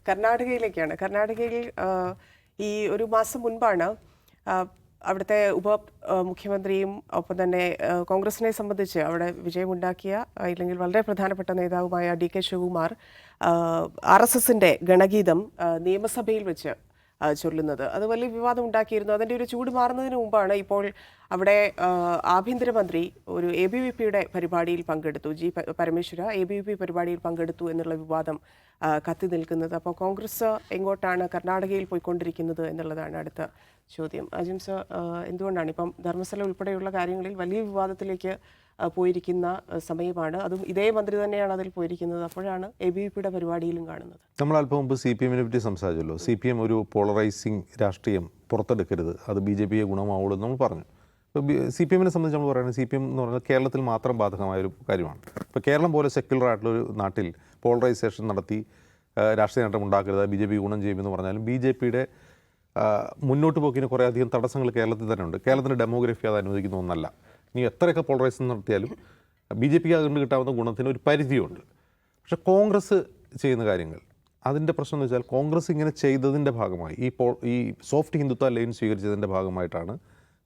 കർണാടകയിലേക്കാണ്. കർണാടകയിൽ ഈ ഒരു മാസം മുൻപാണ് അവിടുത്തെ മുഖ്യമന്ത്രിയും ഒപ്പം തന്നെ കോൺഗ്രസിനെ സംബന്ധിച്ച് അവിടെ വിജയമുണ്ടാക്കിയ ഇല്ലെങ്കിൽ വളരെ പ്രധാനപ്പെട്ട നേതാവുമായ DK ശിവകുമാർ RSSന്റെ ഗണഗീതം നിയമസഭയിൽ വെച്ച് ചൊല്ലുന്നത്. അത് വലിയ വിവാദം ഉണ്ടാക്കിയിരുന്നു. അതിൻ്റെ ഒരു ചൂട് മാറുന്നതിന് മുമ്പാണ് ഇപ്പോൾ അവിടെ ആഭ്യന്തരമന്ത്രി ഒരു ABVPയുടെ പരിപാടിയിൽ പങ്കെടുത്തു. പരമേശ്വര ABVP പരിപാടിയിൽ പങ്കെടുത്തു എന്നുള്ള വിവാദം കത്തി നിൽക്കുന്നത്. അപ്പോൾ കോൺഗ്രസ് എങ്ങോട്ടാണ് കർണാടകയിൽ പോയിക്കൊണ്ടിരിക്കുന്നത് എന്നുള്ളതാണ് അടുത്ത ചോദ്യം. അജിംസ്, എന്തുകൊണ്ടാണ് ഇപ്പം ധർമ്മസ്ഥല ഉൾപ്പെടെയുള്ള കാര്യങ്ങളിൽ വലിയ വിവാദത്തിലേക്ക് പോയിരിക്കുന്ന സമയമാണ്, അതും ഇതേ മന്ത്രി തന്നെയാണ് അതിൽ പോയിരിക്കുന്നത്, അപ്പോഴാണ് ABVPയുടെ പരിപാടിയിലും കാണുന്നത്? നമ്മൾ അല്പം മുമ്പ് CPM പറ്റി സംസാരിച്ചല്ലോ. CPM ഒരു പോളറൈസിങ് രാഷ്ട്രീയം പുറത്തെടുക്കരുത്, അത് BJPയെ ഗുണമാവുള്ളൂ നമ്മൾ പറഞ്ഞു. ഇപ്പോൾ CPMനെ സംബന്ധിച്ച് നമ്മൾ പറയുന്നത് CPM എന്ന് പറഞ്ഞാൽ കേരളത്തിൽ മാത്രം ബാധകമായൊരു കാര്യമാണ്. ഇപ്പോൾ കേരളം പോലെ സെക്യുലർ ആയിട്ടുള്ളൊരു നാട്ടിൽ പോളറൈസേഷൻ നടത്തി രാഷ്ട്രീയ നേട്ടം ഉണ്ടാക്കരുത്, BJP ഗുണം ചെയ്യുമെന്ന് പറഞ്ഞാലും BJPയുടെ മുന്നോട്ട് പോക്കിന് കുറേയധികം തടസ്സങ്ങൾ കേരളത്തിൽ തന്നെ ഉണ്ട്. കേരളത്തിൻ്റെ ഡെമോഗ്രഫി അത് അനുവദിക്കുന്ന ഒന്നല്ല. ഇനി എത്രയൊക്കെ പോളറൈസേഷൻ നടത്തിയാലും BJPക്ക് അതുകൊണ്ട് കിട്ടാവുന്ന ഗുണത്തിന് ഒരു പരിധിയുണ്ട്. പക്ഷേ കോൺഗ്രസ് ചെയ്യുന്ന കാര്യങ്ങൾ, അതിൻ്റെ പ്രശ്നം എന്ന് വെച്ചാൽ കോൺഗ്രസ് ഇങ്ങനെ ചെയ്തതിൻ്റെ ഭാഗമായി ഈ സോഫ്റ്റ് ഹിന്ദുത്വ ലൈൻ സ്വീകരിച്ചതിൻ്റെ ഭാഗമായിട്ടാണ്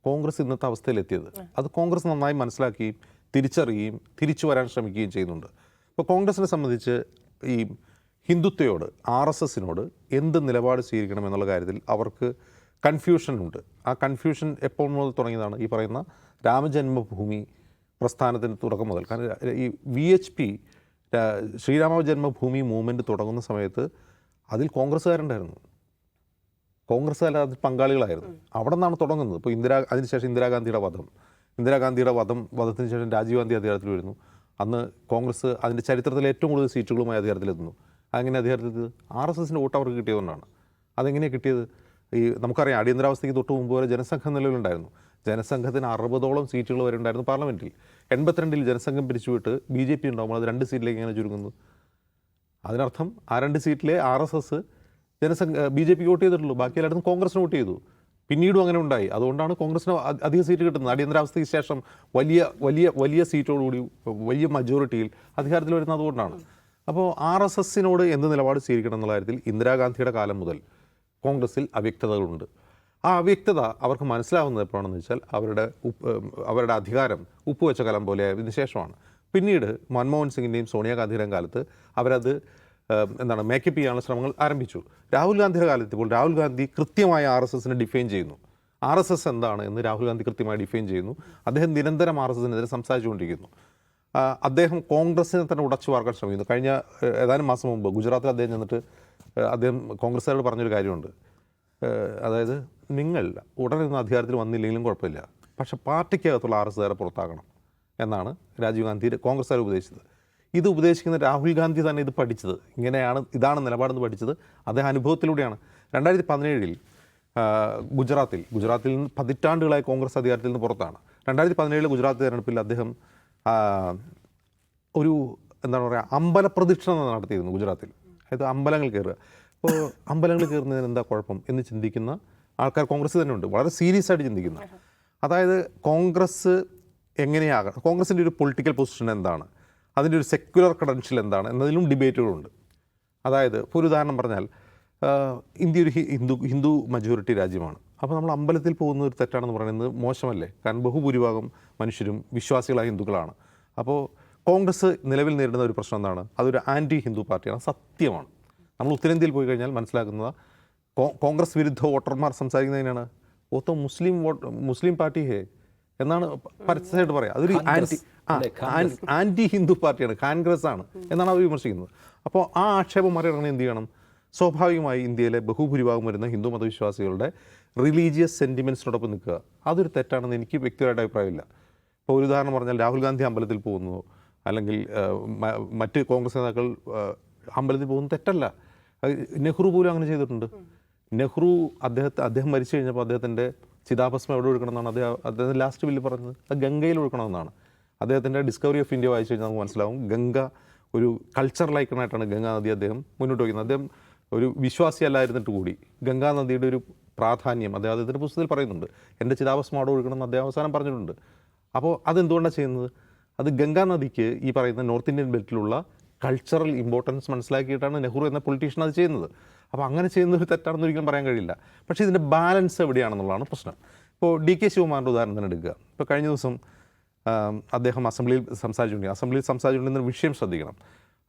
കോൺഗ്രസ് ഇന്നത്തെ അവസ്ഥയിലെത്തിയത്. അത് കോൺഗ്രസ് നന്നായി മനസ്സിലാക്കുകയും തിരിച്ചറിയുകയും തിരിച്ചു വരാൻ ശ്രമിക്കുകയും ചെയ്യുന്നുണ്ട്. ഇപ്പോൾ കോൺഗ്രസിനെ സംബന്ധിച്ച് ഈ ഹിന്ദുത്വയോട് RSSനോട് എന്ത് നിലപാട് സ്വീകരിക്കണം എന്നുള്ള കാര്യത്തിൽ അവർക്ക് കൺഫ്യൂഷനുണ്ട്. ആ കൺഫ്യൂഷൻ എപ്പോൾ മുതൽ തുടങ്ങിയതാണ്? ഈ പറയുന്ന രാമജന്മഭൂമി പ്രസ്ഥാനത്തിന് തുടക്കം മുതൽ. കാരണം ഈ VHP ശ്രീരാമ ജന്മഭൂമി മൂവ്മെൻറ്റ് തുടങ്ങുന്ന സമയത്ത് അതിൽ കോൺഗ്രസ്സുകാരുണ്ടായിരുന്നു, കോൺഗ്രസ്സുകാർ അതിൽ പങ്കാളികളായിരുന്നു. അവിടെ നിന്നാണ് തുടങ്ങുന്നത്. ഇപ്പോൾ അതിനുശേഷം ഇന്ദിരാഗാന്ധിയുടെ വധത്തിന് ശേഷം രാജീവ് ഗാന്ധി അധികാരത്തിൽ വരുന്നു. അന്ന് കോൺഗ്രസ് അതിൻ്റെ ചരിത്രത്തിലെ ഏറ്റവും കൂടുതൽ സീറ്റുകളുമായി അധികാരത്തിലെത്തുന്നു. അങ്ങനെ അധികാരത്തിൽ RSSൻ്റെ വോട്ട് അവർക്ക് കിട്ടിയതുകൊണ്ടാണ്. അതെങ്ങനെയാണ് കിട്ടിയത്? നമുക്കറിയാം, അടിയന്തരാവസ്ഥയ്ക്ക് തൊട്ട് മുമ്പ് വരെ ജനസംഘം നിലവിലുണ്ടായിരുന്നു. ജനസംഘത്തിന് 60ഓളം സീറ്റുകൾ വരെ ഉണ്ടായിരുന്നു പാർലമെൻറ്റിൽ. 82-ൽ ജനസംഘം പിരിച്ചുവിട്ട് BJP ഉണ്ടാകുമ്പോൾ അത് 2 സീറ്റിലേക്ക് എങ്ങനെ ചുരുങ്ങുന്നു? അതിനർത്ഥം ആ 2 സീറ്റിലെ RSS BJPക്ക് വോട്ട് ചെയ്തിട്ടുള്ളൂ, ബാക്കി എല്ലായിടത്തും കോൺഗ്രസിന് വോട്ട് ചെയ്തു. പിന്നീടും അങ്ങനെ ഉണ്ടായി. അതുകൊണ്ടാണ് കോൺഗ്രസിന് അധിക സീറ്റ് കിട്ടുന്നത്. അടിയന്തരാവസ്ഥയ്ക്ക് ശേഷം വലിയ സീറ്റോടുകൂടി വലിയ മജോറിറ്റിയിൽ അധികാരത്തിൽ വരുന്നത് അതുകൊണ്ടാണ്. അപ്പോൾ RSSനോട് എന്ത് നിലപാട് സ്വീകരിക്കണം എന്നുള്ള കാര്യത്തിൽ ഇന്ദിരാഗാന്ധിയുടെ കാലം മുതൽ കോൺഗ്രസിൽ അവ്യക്തതകളുണ്ട്. ആ അവ്യക്തത അവർക്ക് മനസ്സിലാവുന്നത് എപ്പോഴാണെന്ന് വെച്ചാൽ അവരുടെ അധികാരം ഉപ്പുവെച്ച കലം പോലെ ആയതിനു ശേഷമാണ്. പിന്നീട് മൻമോഹൻ സിംഗിൻ്റെയും സോണിയാഗാന്ധിയുടെയും കാലത്ത് അവരത് മേക്കപ്പ് ചെയ്യാനുള്ള ശ്രമങ്ങൾ ആരംഭിച്ചു. രാഹുൽ ഗാന്ധിയുടെ കാലത്ത് ഇപ്പോൾ രാഹുൽ ഗാന്ധി കൃത്യമായി RSSനെ ഡിഫൈൻ ചെയ്യുന്നു. RSS എന്താണ് എന്ന് രാഹുൽ ഗാന്ധി കൃത്യമായി ഡിഫൈൻ ചെയ്യുന്നു. അദ്ദേഹം നിരന്തരം RSSനെതിരെ സംസാരിച്ചുകൊണ്ടിരിക്കുന്നു. അദ്ദേഹം കോൺഗ്രസിനെ തന്നെ ഉടച്ചു വാർക്കാൻ ശ്രമിക്കുന്നു. കഴിഞ്ഞ ഏതാനും മാസം മുമ്പ് ഗുജറാത്തിൽ അദ്ദേഹം ചെന്നിട്ട് അദ്ദേഹം കോൺഗ്രസ്സുകാരോട് പറഞ്ഞൊരു കാര്യമുണ്ട്. അതായത്, നിങ്ങൾ ഉടനെ നിന്ന് അധികാരത്തിൽ വന്നില്ലെങ്കിലും കുഴപ്പമില്ല, പക്ഷേ പാർട്ടിക്കകത്തുള്ള RSSകാരെ പുറത്താക്കണം എന്നാണ് രാജീവ് ഗാന്ധി കോൺഗ്രസ്സുകാർ ഉപദേശിച്ചത്. ഇത് ഉപദേശിക്കുന്ന രാഹുൽ ഗാന്ധി തന്നെ ഇത് പഠിച്ചത് ഇതാണ് നിലപാടെന്ന് പഠിച്ചത് അദ്ദേഹം അനുഭവത്തിലൂടെയാണ്. 2017-ൽ ഗുജറാത്തിൽ നിന്ന് പതിറ്റാണ്ടുകളായി കോൺഗ്രസ് അധികാരത്തിൽ നിന്ന് പുറത്താണ്. 2017 ഗുജറാത്ത് തെരഞ്ഞെടുപ്പിൽ അദ്ദേഹം ഒരു അമ്പല പ്രദക്ഷിണ നടത്തിയിരുന്നു ഗുജറാത്തിൽ. അതായത് അമ്പലങ്ങൾ കയറുക. അപ്പോൾ അമ്പലങ്ങൾ കയറുന്നതിന് എന്താ കുഴപ്പം എന്ന് ചിന്തിക്കുന്ന ആൾക്കാർ കോൺഗ്രസ് തന്നെ ഉണ്ട്, വളരെ സീരിയസ് ആയിട്ട് ചിന്തിക്കുന്നു. അതായത് കോൺഗ്രസ് എങ്ങനെയാകണം, കോൺഗ്രസിൻ്റെ ഒരു പൊളിറ്റിക്കൽ പൊസിഷൻ എന്താണ്, അതിൻ്റെ ഒരു സെക്യുലർ ക്രെഡൻഷ്യൽ എന്താണ് എന്നതിലും ഡിബേറ്റുകളുണ്ട്. അതായത് ഇപ്പോൾ ഒരു ഉദാഹരണം പറഞ്ഞാൽ, ഇന്ത്യ ഒരു ഹിന്ദു മജോറിറ്റി രാജ്യമാണ്. അപ്പോൾ നമ്മൾ അമ്പലത്തിൽ പോകുന്നത് ഒരു തെറ്റാണെന്ന് പറയുന്നത് മോശമല്ലേ? കാരണം ബഹുഭൂരിഭാഗം മനുഷ്യരും വിശ്വാസികളായ ഹിന്ദുക്കളാണ്. അപ്പോൾ കോൺഗ്രസ് നിലവിൽ നേരിടുന്ന ഒരു പ്രശ്നം എന്താണ്? അതൊരു ആൻറ്റി ഹിന്ദു പാർട്ടിയാണ്, സത്യമാണ്. നമ്മൾ ഉത്തരേന്ത്യയിൽ പോയി കഴിഞ്ഞാൽ മനസ്സിലാക്കുന്നത് കോൺഗ്രസ് വിരുദ്ധ വോട്ടർമാർ സംസാരിക്കുന്നതിനാണ് മുസ്ലിം പാർട്ടി ഹേ എന്നാണ് പരസ്യമായിട്ട് പറയുക. അതൊരു ആൻറ്റി ഹിന്ദു പാർട്ടിയാണ്, കോൺഗ്രസ് ആണ് എന്നാണ് അവർ വിമർശിക്കുന്നത്. അപ്പോൾ ആ ആക്ഷേപം മറികടന്ന് എന്ത് ചെയ്യണം? സ്വാഭാവികമായി ഇന്ത്യയിലെ ബഹുഭൂരിഭാഗം വരുന്ന ഹിന്ദു മതവിശ്വാസികളുടെ റിലീജിയസ് സെൻറ്റിമെൻറ്റ്സിനോടൊപ്പം നിൽക്കുക അതൊരു തെറ്റാണെന്ന് എനിക്ക് വ്യക്തിപരമായിട്ട് അഭിപ്രായമില്ല. ഇപ്പോൾ ഒരു ഉദാഹരണം പറഞ്ഞാൽ, രാഹുൽ ഗാന്ധി അമ്പലത്തിൽ പോകുന്നു, അല്ലെങ്കിൽ മറ്റ് കോൺഗ്രസ് നേതാക്കൾ അമ്പലത്തിൽ പോകുന്നത് തെറ്റല്ല. നെഹ്റു പോലും അങ്ങനെ ചെയ്തിട്ടുണ്ട്. അദ്ദേഹം മരിച്ചു കഴിഞ്ഞപ്പോൾ അദ്ദേഹത്തിൻ്റെ ചിതാഭസ്മം എവിടെ ഒഴുക്കണമെന്നാണ് അദ്ദേഹം ലാസ്റ്റ് ബില്ല് പറഞ്ഞത്? അത് ഗംഗയിൽ ഒഴുക്കണമെന്നാണ്. അദ്ദേഹത്തിൻ്റെ ഡിസ്കവറി ഓഫ് ഇന്ത്യ വായിച്ചു കഴിഞ്ഞാൽ നമുക്ക് മനസ്സിലാവും, ഗംഗ ഒരു കൾച്ചറൽ ഐക്കണായിട്ടാണ് ഗംഗാനദി അദ്ദേഹം മുന്നോട്ട് വയ്ക്കുന്നത്. അദ്ദേഹം ഒരു വിശ്വാസിയല്ലായിരുന്നിട്ട് കൂടി ഗംഗാനദിയുടെ ഒരു പ്രാധാന്യം അദ്ദേഹത്തിൻ്റെ പുസ്തകത്തിൽ പറയുന്നുണ്ട്. എൻ്റെ ചിതാഭസ്മം അവിടെ ഒഴുക്കണമെന്ന് അദ്ദേഹം അവസാനം പറഞ്ഞിട്ടുണ്ട്. അപ്പോൾ അതെന്തുകൊണ്ടാണ് ചെയ്യുന്നത്? അത് ഗംഗാനദിക്ക് ഈ പറയുന്ന നോർത്ത് ഇന്ത്യൻ ബെൽറ്റിലുള്ള കൾച്ചറൽ ഇമ്പോർട്ടൻസ് മനസ്സിലാക്കിയിട്ടാണ് നെഹ്റു എന്ന പൊളിറ്റീഷ്യൻ അത് ചെയ്യുന്നത്. അപ്പോൾ അങ്ങനെ ചെയ്യുന്ന ഒരു തെറ്റാണെന്ന് ഒരിക്കലും പറയാൻ കഴിയില്ല. പക്ഷേ ഇതിൻ്റെ ബാലൻസ് എവിടെയാണെന്നുള്ളതാണ് പ്രശ്നം. ഇപ്പോൾ DK ശിവകുമാറിൻ്റെ ഉദാഹരണത്തിന് എടുക്കുക. ഇപ്പോൾ കഴിഞ്ഞ ദിവസം അദ്ദേഹം അസംബ്ലിയിൽ സംസാരിച്ചുകൊണ്ടിരുന്ന വിഷയം ശ്രദ്ധിക്കണം.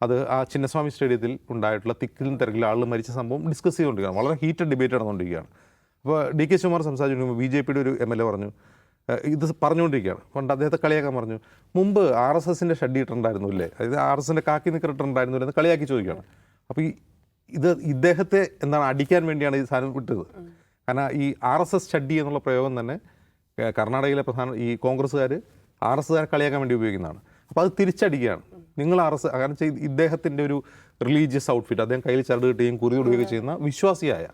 അത് ആ ചിന്നസ്വാമി സ്റ്റേഡിയത്തിൽ ഉണ്ടായിട്ടുള്ള തിക്കിലും തിരക്കിലും ആളുകൾ മരിച്ച സംഭവം ഡിസ്കസ് ചെയ്തുകൊണ്ടിരിക്കുകയാണ്. വളരെ ഹീറ്റഡ് ഡിബേറ്റ് നടന്നുകൊണ്ടിരിക്കുകയാണ്. അപ്പോൾ DK ശിവകുമാർ സംസാരിച്ചുകൊണ്ടിരിക്കുമ്പോൾ BJPയുടെ ഒരു MLA പറഞ്ഞു, ഇത് പറഞ്ഞുകൊണ്ടിരിക്കുകയാണ്. പണ്ട് അദ്ദേഹത്തെ കളിയാക്കാൻ പറഞ്ഞു, മുമ്പ് RSSൻ്റെ ഷഡ് ഇട്ടിട്ടുണ്ടായിരുന്നു അല്ലേ, അതായത് RSSൻ്റെ കാക്കി നിക്കറിട്ടുണ്ടായിരുന്നു എന്ന് കളിയാക്കി ചോദിക്കുകയാണ്. അപ്പോൾ ഇദ്ദേഹത്തെ എന്താണ് അടിക്കാൻ വേണ്ടിയാണ് ഈ സാധനം വിട്ടത്. കാരണം ഈ RSS ഷഡ്ഡി എന്നുള്ള പ്രയോഗം തന്നെ കർണാടകയിലെ ഈ കോൺഗ്രസ്സുകാർ RSSകാരെ കളിയാക്കാൻ വേണ്ടി ഉപയോഗിക്കുന്നതാണ്. അപ്പോൾ അത് തിരിച്ചടിക്കുകയാണ്. നിങ്ങൾ കാരണം ഇദ്ദേഹത്തിൻ്റെ ഒരു റിലീജിയസ് ഔട്ട്ഫിറ്റ്, അദ്ദേഹം കയ്യിൽ ചരട് കിട്ടുകയും കുറി തൊടുകയും ചെയ്യുന്ന വിശ്വാസിയായ,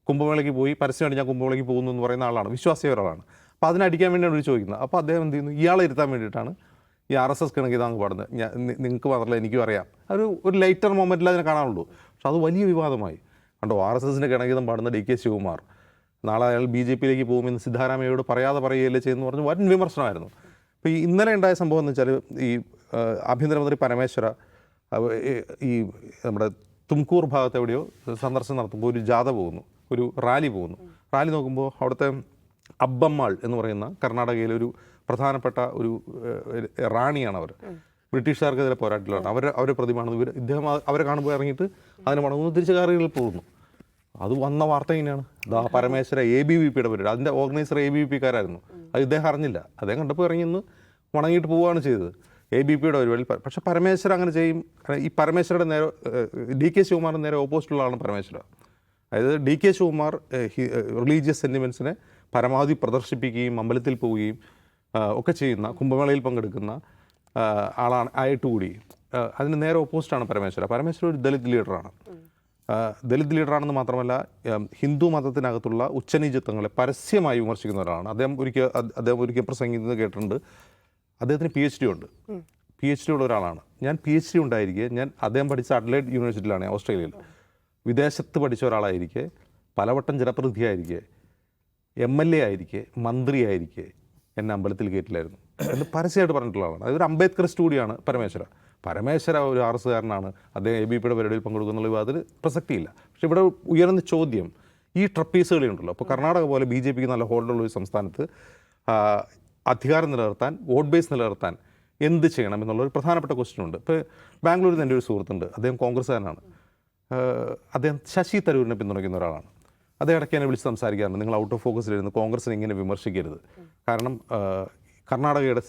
കുംഭമേളയ്ക്ക് പോയി പരസ്യമായിട്ട് ഞാൻ കുംഭമേളയ്ക്ക് പോകുന്നു എന്ന് പറയുന്ന ആളാണ്, വിശ്വാസിയായ ഒരാളാണ്. അപ്പോൾ അതിനടിക്കാൻ വേണ്ടിയാണ് അവർ ചോദിക്കുന്നത്. അപ്പോൾ അദ്ദേഹം എന്ത് ചെയ്യുന്നു, ഇയാളെ ഇരുത്താൻ വേണ്ടിയിട്ടാണ് ഈ RSS കിണക്കിതാന്ന് പാടുന്നത്. നിങ്ങൾക്ക് മാത്രമല്ല എനിക്കും അറിയാം. ഒരു ലൈറ്റർ മൊമെൻറ്റിൽ അതിനെ കാണാനുള്ളൂ. പക്ഷെ അത് വലിയ വിവാദമായി. കണ്ടോ, RSSൻ്റെ കിണക്കിതം പാടുന്ന DK ശിവകുമാർ നാളെ അയാൾ BJPയിലേക്ക് പോകുമെന്ന് സിദ്ധാരാമയ്യയോട് പറയാതെ പറയുകയല്ലേ ചെയ്യുമെന്ന് പറഞ്ഞ് വൻ വിമർശനമായിരുന്നു. അപ്പോൾ ഈ ഇന്നലെ ഉണ്ടായ സംഭവം എന്ന് വെച്ചാൽ ഈ ആഭ്യന്തരമന്ത്രി പരമേശ്വര ഈ നമ്മുടെ തുംകൂർ ഭാഗത്ത് എവിടെയോ സന്ദർശനം നടത്തുമ്പോൾ ഒരു ജാഥ പോകുന്നു, ഒരു റാലി പോകുന്നു. റാലി നോക്കുമ്പോൾ അവിടുത്തെ അബ്ബമ്മാൾ എന്ന് പറയുന്ന കർണാടകയിലെ ഒരു പ്രധാനപ്പെട്ട ഒരു റാണിയാണ് അവർ. ബ്രിട്ടീഷുകാർക്കെതിരെ പോരാട്ടിലാണ് അവരെ പ്രതിമാണെന്ന് ഇദ്ദേഹം അവരെ കാണുമ്പോൾ ഇറങ്ങിയിട്ട് അതിന് മടങ്ങുന്നു, തിരിച്ച് കാറുകളിൽ പോകുന്നു. അത് വന്ന വാർത്ത ഇങ്ങനെയാണ്, പരമേശ്വര ABVPയുടെ പരിപാടി, അതിൻ്റെ ഓർഗനൈസർ ABVPക്കാരായിരുന്നു. അത് ഇദ്ദേഹം അറിഞ്ഞില്ല. അദ്ദേഹം കണ്ടപ്പോൾ ഇറങ്ങിന്ന് മടങ്ങിയിട്ട് പോവുകയാണ് ചെയ്തത് ABVPയുടെ പരിപാടി. പക്ഷേ പരമേശ്വര അങ്ങനെ ചെയ്യും. ഈ പരമേശ്വരയുടെ നേരെ DK ശിവകുമാറിന് നേരെ ഓപ്പോസിറ്റുള്ള ആളാണ് പരമേശ്വര. അതായത് DK ശിവകുമാർ റിലീജിയസ് സെൻറ്റിമെൻറ്റ്സിനെ പരമാവധി പ്രദർശിപ്പിക്കുകയും അമ്പലത്തിൽ പോവുകയും ഒക്കെ ചെയ്യുന്ന, കുംഭമേളയിൽ പങ്കെടുക്കുന്ന ആയിട്ടുകൂടി അതിന് നേരെ ഓപ്പോസിറ്റാണ് പരമേശ്വര. പരമേശ്വര ഒരു ദലിത് ലീഡറാണ്. ദലിത് ലീഡറാണെന്ന് മാത്രമല്ല, ഹിന്ദു മതത്തിനകത്തുള്ള ഉച്ചനീചത്വങ്ങളെ പരസ്യമായി വിമർശിക്കുന്ന ഒരാളാണ്. അദ്ദേഹം ഒരിക്കൽ പ്രസംഗിക്കുന്നത് കേട്ടിട്ടുണ്ട്. അദ്ദേഹത്തിന് PhD ഉണ്ട്. PhD ഉള്ള ഒരാളാണ്. ഞാൻ PhD ഉണ്ടായിരിക്കെ, അദ്ദേഹം പഠിച്ച അഡ്ലൈഡ് യൂണിവേഴ്സിറ്റിയിലാണ്, ഓസ്ട്രേലിയയിൽ. വിദേശത്ത് പഠിച്ച ഒരാളായിരിക്കെ, പലവട്ടം ജനപ്രതിനിധിയായിരിക്കെ, MLA ആയിരിക്കെ, മന്ത്രിയായിരിക്കെ എന്നെ അമ്പലത്തിൽ കയറ്റില്ലായിരുന്നു എന്ന് പരസ്യമായിട്ട് പറഞ്ഞിട്ടുള്ള ആളാണ്. അതൊരു അംബേദ്കർ സ്റ്റുഡിയാണ് പരമേശ്വര ഒരു RSSകാരനാണ്. അദ്ദേഹം ABVPയുടെ പരിപാടിയിൽ പങ്കെടുക്കുന്ന വിവാദത്തിൽ പ്രസക്തിയില്ല. പക്ഷേ ഇവിടെ ഉയർന്ന ചോദ്യം ഈ ട്രപ്പീസുകളുണ്ടല്ലോ. അപ്പോൾ കർണാടക പോലെ BJPക്ക് നല്ല ഹോൾഡുള്ള ഒരു സംസ്ഥാനത്ത് അധികാരം നിലനിർത്താൻ, വോട്ട് ബേസ് നിലനിർത്താൻ എന്ത് ചെയ്യണം എന്നുള്ളൊരു പ്രധാനപ്പെട്ട ക്വസ്റ്റ്യൻ ഉണ്ട്. ഇപ്പോൾ ബാംഗ്ലൂരിൽ നിന്ന് എൻ്റെ ഒരു സുഹൃത്തുണ്ട്, അദ്ദേഹം കോൺഗ്രസ്സുകാരനാണ്. അദ്ദേഹം ശശി തരൂരിനെ പിന്തുണയ്ക്കുന്ന ഒരാളാണ്. അദ്ദേഹം ഇടയ്ക്ക് എന്നെ വിളിച്ച് സംസാരിക്കാറുണ്ട്, നിങ്ങൾ ഔട്ട് ഓഫ് ഫോക്കസിലിരുന്ന് കോൺഗ്രസിനെ ഇങ്ങനെ വിമർശിക്കരുത്. കാരണം കർണാടകയുടെ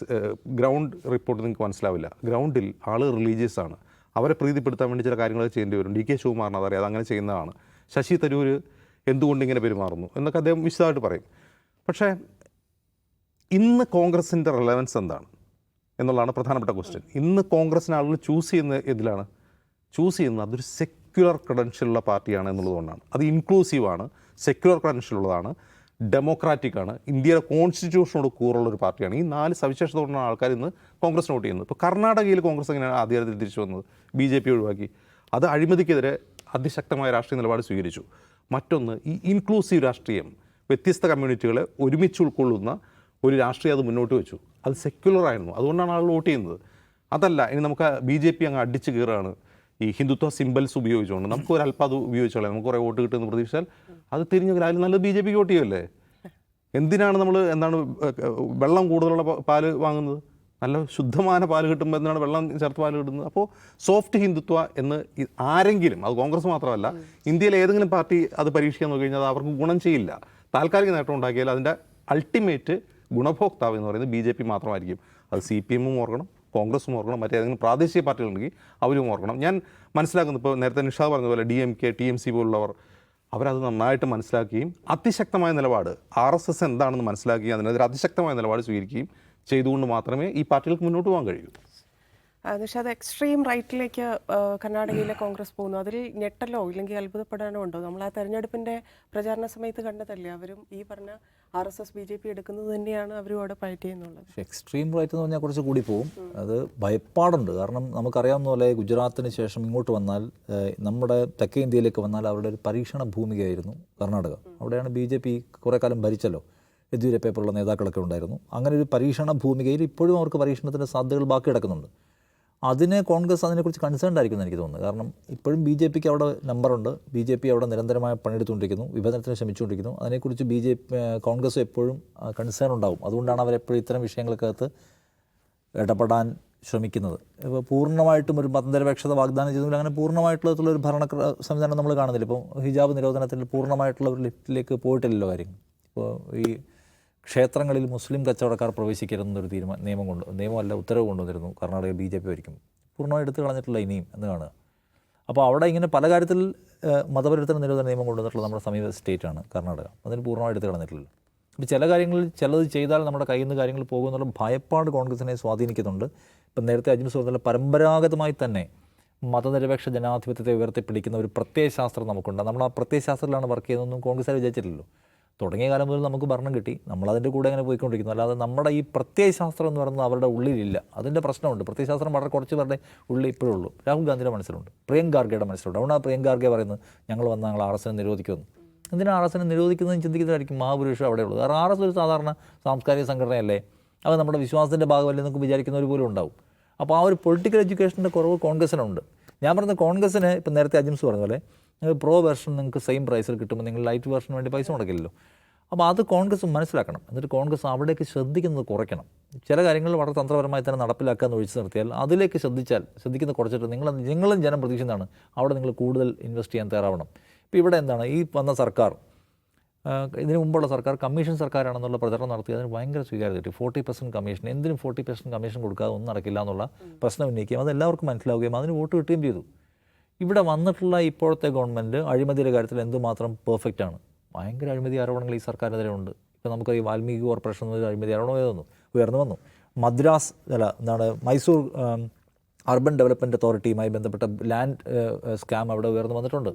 ഗ്രൗണ്ട് റിപ്പോർട്ട് നിങ്ങൾക്ക് മനസ്സിലാവില്ല. ഗ്രൗണ്ടിൽ ആൾ റിലീജിയസ് ആണ്. അവരെ പ്രീതിപ്പെടുത്താൻ വേണ്ടി ചില കാര്യങ്ങൾ ചെയ്യേണ്ടി വരും. DK ശിവകുമാറിന് അതറിയാം, അതങ്ങനെ ചെയ്യുന്നതാണ്. ശശി തരൂർ എന്തുകൊണ്ട് ഇങ്ങനെ പെരുമാറുന്നു എന്നൊക്കെ അദ്ദേഹം വിശദമായിട്ട് പറയും. പക്ഷേ ഇന്ന് കോൺഗ്രസിൻ്റെ റെലവൻസ് എന്താണ് എന്നുള്ളതാണ് പ്രധാനപ്പെട്ട ക്വസ്റ്റ്യൻ. ഇന്ന് കോൺഗ്രസിന് ആളുകൾ ചൂസ് ചെയ്യുന്നത് അതൊരു സെക്യുലർ ക്രെഡൻഷ്യലുള്ള പാർട്ടിയാണ് എന്നുള്ളതുകൊണ്ടാണ്. അത് ഇൻക്ലൂസീവാണ്, സെക്യുലർ ക്രെഡൻഷ്യൽ ഉള്ളതാണ്, ഡെമോക്രാറ്റിക് ആണ്, ഇന്ത്യയുടെ കോൺസ്റ്റിറ്റ്യൂഷനോട് കൂറുള്ളൊരു പാർട്ടിയാണ്. ഈ 4 സവിശേഷത കൊണ്ടാണ് ആൾക്കാർ ഇന്ന് കോൺഗ്രസ് വോട്ട് ചെയ്യുന്നത്. ഇപ്പോൾ കർണാടകയിൽ കോൺഗ്രസ് എങ്ങനെയാണ് അധികാരത്തിൽ തിരിച്ചു വന്നത്? BJP ഒഴിവാക്കി. അത് അഴിമതിക്കെതിരെ അതിശക്തമായ രാഷ്ട്രീയ നിലപാട് സ്വീകരിച്ചു. മറ്റൊന്ന്, ഈ ഇൻക്ലൂസീവ് രാഷ്ട്രീയം, വ്യത്യസ്ത കമ്മ്യൂണിറ്റികളെ ഒരുമിച്ച് ഉൾക്കൊള്ളുന്ന ഒരു രാഷ്ട്രീയം അത് മുന്നോട്ട് വെച്ചു. അത് സെക്യുലർ ആയിരുന്നു. അതുകൊണ്ടാണ് ആളുകൾ വോട്ട് ചെയ്യുന്നത്. അതല്ല ഇനി നമുക്ക് BJP അങ്ങ് അടിച്ച് കയറുകയാണ് ഈ ഹിന്ദുത്വ സിംബൽസ് ഉപയോഗിച്ചുകൊണ്ട്, നമുക്ക് ഒരു അല്പം അത് ഉപയോഗിച്ചോളാം, നമുക്ക് കുറേ വോട്ട് കിട്ടുമെന്ന് പ്രതീക്ഷിച്ചാൽ അത് തിരിഞ്ഞെങ്കിൽ അതിൽ നല്ലത് BJPക്ക് വോട്ട് ചെയ്യുമല്ലേ? എന്തിനാണ് നമ്മൾ വെള്ളം കൂടുതലുള്ള പാല് വാങ്ങുന്നത്? നല്ല ശുദ്ധമായ പാല് കിട്ടുമ്പോൾ എന്തിനാണ് വെള്ളം ചേർത്ത് പാല് കിട്ടുന്നത്? അപ്പോൾ സോഫ്റ്റ് ഹിന്ദുത്വ എന്ന് ആരെങ്കിലും, അത് കോൺഗ്രസ് മാത്രമല്ല, ഇന്ത്യയിലെ ഏതെങ്കിലും പാർട്ടി അത് പരീക്ഷിക്കാൻ നോക്കി കഴിഞ്ഞാൽ അത് അവർക്ക് ഗുണം ചെയ്യില്ല. താൽക്കാലിക നേട്ടം ഉണ്ടാക്കിയാൽ അതിൻ്റെ അൾട്ടിമേറ്റ് ഗുണഭോക്താവ് എന്ന് പറയുന്നത് BJP മാത്രമായിരിക്കും. അത് CPM ഓർക്കണം, കോൺഗ്രസും ഓർക്കണം, മറ്റേതെങ്കിലും പ്രാദേശിക പാർട്ടികളുണ്ടെങ്കിൽ അവരും ഓർക്കണം. ഞാൻ മനസ്സിലാക്കുന്നത്, ഇപ്പോൾ നേരത്തെ നിഷാദ് പറഞ്ഞതുപോലെ DMK, TMC പോലുള്ളവർ അവരത് നന്നായിട്ട് മനസ്സിലാക്കുകയും അതിശക്തമായ നിലപാട്, RSS എന്താണെന്ന് മനസ്സിലാക്കുകയും അതിനെതിരെ അതിശക്തമായ നിലപാട് സ്വീകരിക്കുകയും ചെയ്തുകൊണ്ട് മാത്രമേ ഈ പാർട്ടികൾക്ക് മുന്നോട്ട് പോകാൻ കഴിയൂ. നിഷാദ്, എക്സ്ട്രീം റൈറ്റിലേക്ക് കർണാടകയിലെ കോൺഗ്രസ് പോകുന്നു. അതിൽ ഞെട്ടലോ ഇല്ലെങ്കിൽ അത്ഭുതപ്പെടാനോ ഉണ്ടോ? നമ്മൾ ആ തെരഞ്ഞെടുപ്പിൻ്റെ പ്രചാരണ സമയത്ത് കണ്ടതല്ലേ, അവരും ഈ പറഞ്ഞ RSS BJP എടുക്കുന്നത് തന്നെയാണ് അവരും അവിടെ ഫൈറ്റ് ചെയ്യുന്നുള്ളത്. പക്ഷേ എക്സ്ട്രീം റൈറ്റ് എന്ന് പറഞ്ഞാൽ കുറച്ച് കൂടി പോകും. അത് ഭയപ്പാടുണ്ട്. കാരണം നമുക്കറിയാവുന്ന പോലെ ഗുജറാത്തിന് ശേഷം ഇങ്ങോട്ട് വന്നാൽ, നമ്മുടെ തെക്കേ ഇന്ത്യയിലേക്ക് വന്നാൽ അവരുടെ ഒരു പരീക്ഷണ ഭൂമികയായിരുന്നു കർണാടക. അവിടെയാണ് BJP കുറേ കാലം ഭരിച്ചല്ലോ, യെദ്യൂരപ്പ പോലുള്ള നേതാക്കളൊക്കെ ഉണ്ടായിരുന്നു. അങ്ങനെ ഒരു പരീക്ഷണ ഭൂമികയിൽ ഇപ്പോഴും അവർക്ക് പരീക്ഷണത്തിൻ്റെ സാധ്യതകൾ ബാക്കി കിടക്കുന്നുണ്ട്. അതിനെ കോൺഗ്രസ് അതിനെക്കുറിച്ച് കൺസേൺഡ് ആയിരിക്കുമെന്ന് എനിക്ക് തോന്നുന്നത്. കാരണം ഇപ്പോഴും ബി ജെ പിക്ക് അവിടെ നമ്പറുണ്ട്, ബി ജെ പി അവിടെ നിരന്തരമായി പണിയെടുത്തുകൊണ്ടിരിക്കുന്നു, വിഭജനത്തിന് ശ്രമിച്ചുകൊണ്ടിരിക്കുന്നു. അതിനെക്കുറിച്ച് കോൺഗ്രസ് എപ്പോഴും കൺസേൺ ഉണ്ടാവും. അതുകൊണ്ടാണ് അവരെപ്പോഴും ഇത്തരം വിഷയങ്ങൾക്കകത്ത് ഇടപെടാൻ ശ്രമിക്കുന്നത്. ഇപ്പോൾ പൂർണ്ണമായിട്ടും ഒരു മതനിരപേക്ഷത വാഗ്ദാനം ചെയ്തെങ്കിൽ അങ്ങനെ പൂർണ്ണമായിട്ടുള്ളൊരു ഭരണ സംവിധാനം നമ്മൾ കാണുന്നില്ല. ഇപ്പോൾ ഹിജാബ് നിരോധനത്തിൽ പൂർണ്ണമായിട്ടുള്ള ഒരു ലിഫ്റ്റിലേക്ക് പോയിട്ടില്ലല്ലോ കാര്യങ്ങൾ. ഇപ്പോൾ ഈ ക്ഷേത്രങ്ങളിൽ മുസ്ലിം കച്ചവടക്കാർ പ്രവേശിക്കരുതെന്നൊരു നിയമമല്ല ഉത്തരവ് കൊണ്ടുവന്നിരുന്നു കർണാടക ബി ജെ പി ഭരിക്കും. പൂർണ്ണമായി എടുത്തു കളഞ്ഞിട്ടില്ല ഇനിയും എന്ന് കാണുക. അപ്പോൾ അവിടെ ഇങ്ങനെ പല കാര്യത്തിൽ മതപരിവർത്തന നിരോധന നിയമം കൊണ്ടുവന്നിട്ടുള്ള നമ്മുടെ സമീപ സ്റ്റേറ്റാണ് കർണാടക. അതിന് പൂർണ്ണമായി എടുത്തു കളഞ്ഞിട്ടില്ല. അപ്പോൾ ചില കാര്യങ്ങളിൽ ചിലത് ചെയ്താൽ നമ്മുടെ കയ്യിൽ നിന്ന് കാര്യങ്ങൾ പോകുമെന്നുള്ള ഭയപ്പാട് കോൺഗ്രസിനെ സ്വാധീനിക്കുന്നുണ്ട്. ഇപ്പം നേരത്തെ അജിംസ് പറഞ്ഞ പരമ്പരാഗതമായി തന്നെ മതനിരപേക്ഷ ജനാധിപത്യത്തെ ഉയർത്തിപ്പിടിക്കുന്ന ഒരു പ്രത്യയശാസ്ത്രം നമുക്കുണ്ട്. നമ്മൾ ആ പ്രത്യയശാസ്ത്രത്തിലാണ് വർക്ക് ചെയ്യുന്നതെന്നും കോൺഗ്രസ് വിചാരിച്ചിട്ടില്ലല്ലോ. തുടങ്ങിയ കാലം മുതൽ നമുക്ക് ഭരണം കിട്ടി, നമ്മളതിൻ്റെ കൂടെ അങ്ങനെ പോയിക്കൊണ്ടിരിക്കുന്നു. അല്ലാതെ നമ്മുടെ ഈ പ്രത്യയശാസ്ത്രം എന്ന് പറയുന്നത് അവരുടെ ഉള്ളിലില്ല. അതിൻ്റെ പ്രശ്നമുണ്ട്. പ്രത്യയശാസ്ത്രം വളരെ കുറച്ച് പേരുടെ ഉള്ളിൽ ഇപ്പോഴും ഉള്ളൂ. രാഹുൽ ഗാന്ധിയുടെ മനസ്സിലുണ്ട്, പ്രിയങ്ക് ഖാർഗെയുടെ മനസ്സിലുണ്ട്. അതുകൊണ്ടാണ് പ്രിയങ്ക് ഖാർഗെ പറയുന്നത് ഞങ്ങൾ RSS നിരോധിക്കുമെന്ന്. എന്തിനാണ് RSS നിരോധിക്കുന്നതെന്ന് ചിന്തിക്കുന്നതായിരിക്കും മഹാപുരുഷം അവിടെയുള്ളത്. കാരണം RSS ഒരു സാധാരണ സാംസ്കാരിക സംഘടനയല്ലേ, അത് നമ്മുടെ വിശ്വാസത്തിൻ്റെ ഭാഗമല്ലേ എന്നൊക്കെ വിചാരിക്കുന്നവർ പോലും ഉണ്ടാവും. അപ്പോൾ ആ ഒരു പൊളിറ്റിക്കൽ എഡ്യൂക്കേഷൻ്റെ കുറവ് കോൺഗ്രസിനുണ്ട്. ഞാൻ പറഞ്ഞ കോൺഗ്രസിന് ഇപ്പം നേരത്തെ അജിംസ് പറഞ്ഞ പോലെ പ്രോ വെർഷൻ നിങ്ങൾക്ക് സെയിം പ്രൈസിൽ കിട്ടുമ്പോൾ നിങ്ങൾ ലൈറ്റ് വെർഷന് വേണ്ടി പൈസ മുടക്കില്ലല്ലോ. അപ്പോൾ അത് കോൺഗ്രസ് മനസ്സിലാക്കണം. എന്നിട്ട് കോൺഗ്രസ് അവിടേക്ക് ശ്രദ്ധിക്കുന്നത് കുറയ്ക്കണം. ചില കാര്യങ്ങൾ വളരെ തന്ത്രപരമായി തന്നെ നടപ്പിലാക്കാമെന്ന് ഒഴിച്ചു നിർത്തിയാൽ അതിലേക്ക് ശ്രദ്ധിക്കുന്നത് കുറച്ചിട്ട് നിങ്ങളും ജനം പ്രതീക്ഷിക്കുന്നതാണ് അവിടെ നിങ്ങൾ കൂടുതൽ ഇൻവെസ്റ്റ് ചെയ്യാൻ തയ്യാറാവണം. ഇപ്പോൾ ഇവിടെ എന്താണ് ഈ വന്ന സർക്കാർ, ഇതിനു മുമ്പുള്ള സർക്കാർ കമ്മീഷൻ സർക്കാരാണെന്നുള്ള പ്രചരണം നടത്തി അതിന് ഭയങ്കര സ്വീകാര്യത കിട്ടി. 40% കമ്മീഷൻ, എന്തിനും 40% കമ്മീഷൻ കൊടുക്കാതെ ഒന്നും നടക്കില്ല എന്നുള്ള പ്രശ്നം ഉന്നയിക്കുകയും അത് എല്ലാവർക്കും മനസ്സിലാവുകയും അതിന് വോട്ട് കിട്ടുകയും ചെയ്തു. ഇവിടെ വന്നിട്ടുള്ള ഇപ്പോഴത്തെ ഗവൺമെൻറ് അഴിമതിയുടെ കാര്യത്തിൽ എന്തുമാത്രം പെർഫെക്റ്റ് ആണ്. ഭയങ്കര അഴിമതി ആരോപണങ്ങൾ ഈ സർക്കാരിനെതിരെ ഉണ്ട്. ഇപ്പോൾ നമുക്ക് ഈ വാൽമീകി കോർപ്പറേഷൻ എന്നൊരു അഴിമതി ആരോപണം ഉയർന്നു വന്നു. മൈസൂർ അർബൻ ഡെവലപ്മെൻറ്റ് അതോറിറ്റിയുമായി ബന്ധപ്പെട്ട ലാൻഡ് സ്കാം അവിടെ ഉയർന്നു വന്നിട്ടുണ്ട്.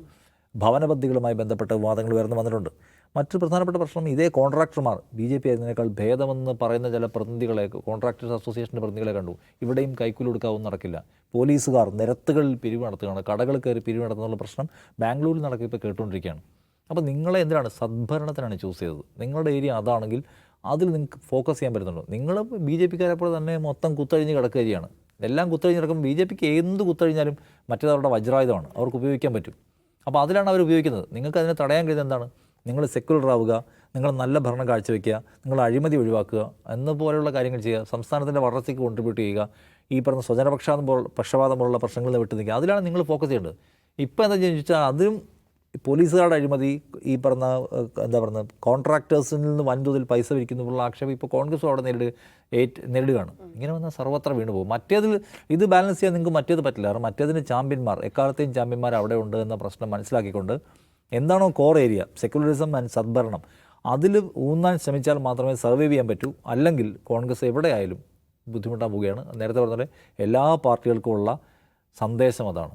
ഭവന പദ്ധതികളുമായി ബന്ധപ്പെട്ട വിവാദങ്ങൾ ഉയർന്നു വന്നിട്ടുണ്ട്. മറ്റൊരു പ്രധാനപ്പെട്ട പ്രശ്നം ഇതേ കോൺട്രാക്ടർമാർ BJP ആയതിനേക്കാൾ ഭേദമെന്ന് പറയുന്ന ചില പ്രതിനിധികളെ, കോൺട്രാക്ടേഴ്സ് അസോസിയേഷൻ്റെ പ്രതിനിധികളെ കണ്ടു. ഇവിടെയും കൈക്കൂലി കൊടുക്കാവുന്ന നടക്കില്ല. പോലീസുകാർ നിരത്തുകളിൽ പിരിവ് നടത്തുകയാണ്, കടകൾ കയറി പിരിവ് നടത്തുന്നുള്ള പ്രശ്നം ബാംഗ്ലൂരിൽ നടക്കുക ഇപ്പോൾ കേട്ടുകൊണ്ടിരിക്കുകയാണ്. അപ്പോൾ നിങ്ങളെ എന്തിനാണ് സദ്ഭരണത്തിനാണ് ചൂസ് ചെയ്തത്. നിങ്ങളുടെ ഏരിയ അതാണെങ്കിൽ അതിൽ നിങ്ങൾക്ക് ഫോക്കസ് ചെയ്യാൻ പറ്റുന്നുണ്ടോ? നിങ്ങൾ BJPക്കാരെപ്പോലെ തന്നെ മൊത്തം കുത്തഴിഞ്ഞ് കിടക്കുകയാണ്. എല്ലാം കുത്തഴിഞ്ഞ് കിടക്കുമ്പോൾ BJPക്ക് എന്ത് കുത്തഴിഞ്ഞാലും മറ്റേതവരുടെ വജ്രായുധമാണ്, അവർക്ക് ഉപയോഗിക്കാൻ പറ്റും. അപ്പോൾ അതിലാണ് അവർ ഉപയോഗിക്കുന്നത്. നിങ്ങൾക്ക് അതിനെ തടയാൻ കഴിയുന്നത് എന്താണ്? നിങ്ങൾ സെക്യുലർ ആവുക, നിങ്ങൾ നല്ല ഭരണം കാഴ്ചവെക്കുക, നിങ്ങൾ അഴിമതി ഒഴിവാക്കുക എന്നപോലെയുള്ള കാര്യങ്ങൾ ചെയ്യുക, സംസ്ഥാനത്തിൻ്റെ വളർച്ചയ്ക്ക് കോൺട്രിബ്യൂട്ട് ചെയ്യുക, ഈ പറഞ്ഞ പക്ഷപാതം പോലുള്ള പ്രശ്നങ്ങളിൽ നിന്ന് വിട്ടു നിൽക്കുക. അതിലാണ് നിങ്ങൾ ഫോക്കസ് ചെയ്യേണ്ടത്. ഇപ്പോൾ എന്താ ചോദിച്ചാൽ അതും പോലീസുകാരുടെ അഴിമതി, ഈ പറഞ്ഞ കോൺട്രാക്ടേഴ്സിൽ നിന്ന് വൻതോതിൽ പൈസ പിരിക്കുന്നതിനുള്ള ആക്ഷേപം ഇപ്പോൾ കോൺഗ്രസും അവിടെ നേരിടുകയാണ്. ഇങ്ങനെ വന്നാൽ സർവത്ര വീണ് പോകും. മറ്റേതിൽ ഇത് ബാലൻസ് ചെയ്യാൻ നിങ്ങൾക്ക് മറ്റേത് പറ്റില്ല. കാരണം മറ്റേതിന് ചാമ്പ്യന്മാർ, എക്കാലത്തെയും ചാമ്പ്യന്മാർ അവിടെ ഉണ്ട് എന്ന പ്രശ്നം മനസ്സിലാക്കിക്കൊണ്ട് എന്താണോ കോർ ഏരിയ, സെക്യുലറിസം ആൻഡ് സദ്ഭരണം, അതിൽ ഊന്നാൻ ശ്രമിച്ചാൽ മാത്രമേ സർവൈവ് ചെയ്യാൻ പറ്റൂ. അല്ലെങ്കിൽ കോൺഗ്രസ് എവിടെയായാലും ബുദ്ധിമുട്ടാൻ പോവുകയാണ്. നേരത്തെ പറഞ്ഞ പോലെ എല്ലാ പാർട്ടികൾക്കുമുള്ള സന്ദേശം അതാണ്.